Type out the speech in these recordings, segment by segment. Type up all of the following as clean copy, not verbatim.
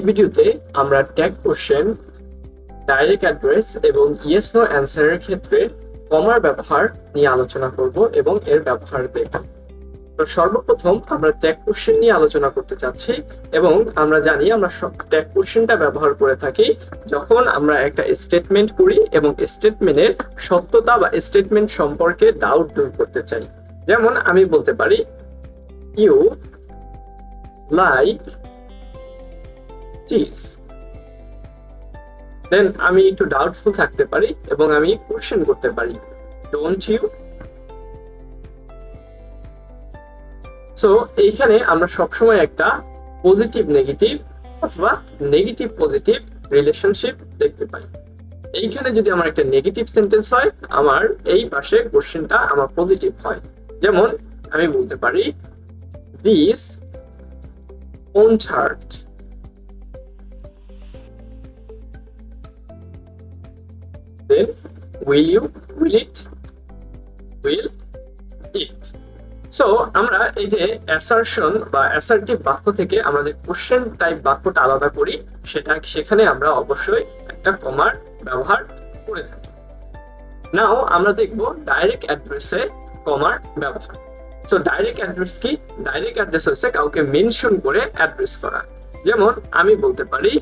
ভিডিওতে আমরা tag question, direct address এবং ইয়েস নো অ্যান্সারের ক্ষেত্রে কমার ব্যবহার নিয়ে আলোচনা করব এবং এর ব্যবহার দেখব। তো সর্বপ্রথম আমরা ট্যাগ কোশ্চেন নিয়ে আলোচনা করতে চাচ্ছি এবং আমরা জানি আমরা ট্যাগ কোশ্চেনটা ব্যবহার করে থাকি যখন আমরা একটা স্টেটমেন্ট করি এবং স্টেটমেন্টের সত্যতা বা স্টেটমেন্ট সম্পর্কে ডাউট দূর করতে চাই। যেমন আমি বলতে পারি ইউ লাইক চিজ, দেন আমি একটু ডাউটফুল থাকতে পারি এবং আমি কোশ্চেন করতে পারি ডোন্ট ইউ। সো এইখানে আমরা সবসময় একটা পজিটিভ নেগেটিভ অথবা নেগেটিভ পজিটিভ রিলেশনশিপ দেখতে পাই। এইখানে যদি আমার একটা নেগেটিভ সেন্টেন্স হয়, আমার এই পাশে কোশ্চেনটা আমার পজিটিভ হয়। যেমন আমি বলতে পারি this won't hurt, then will it so আমরা এই যে অ্যাসারশন বা অ্যাসার্টিভ বাক্য থেকে আমাদের কোশ্চেন টাইপ বাক্যটা আলাদা করি, সেখানে আমরা অবশ্যই একটা কমার ব্যবহার করে থাকি। নাও আমরা দেখব ডাইরেক্ট অ্যাড্রেসে কমার ব্যবহার। সো ডাইরেক্ট অ্যাড্রেস কি? ডাইরেক্ট অ্যাড্রেস হচ্ছে কাউকে মেনশন করে অ্যাড্রেস করা। যেমন আমি বলতে পারি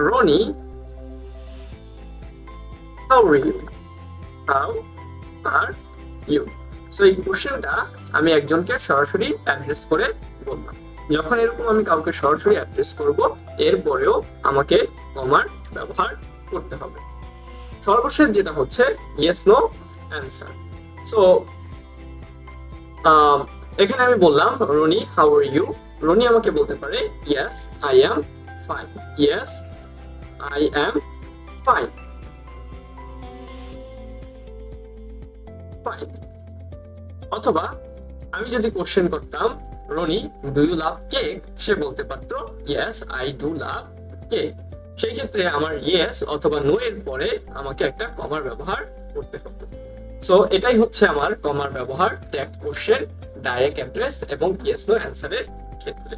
Roni how are you. So এই কোশ্চেনটা আমি একজনকে সরাসরি অ্যাড্রেস করে বললাম। যখন এরকম আমি কাউকে সরাসরি অ্যাড্রেস করব, এরপরেও আমাকে কমার ব্যবহার করতে হবে। সর্বশেষ যেটা হচ্ছে ইয়েস নো অ্যান্সার। সো এখানে আমি বললাম Roni how are you. Roni আমাকে বলতে পারে yes I am fine, yes I am fine. অথবা আমি যদি কোশ্চেন করতাম Roni do you love cake, সে বলতে পারতো yes I do love cake. সেই ক্ষেত্রে আমার ইয়েস অথবা নো এর পরে আমাকে একটা কমার ব্যবহার করতে হতো। সো এটাই হচ্ছে আমার কমার ব্যবহার ট্যাগ কোশ্চেন, ডাইরেক্ট অ্যাড্রেস এবং ইয়েস নো অ্যান্সারের ক্ষেত্রে।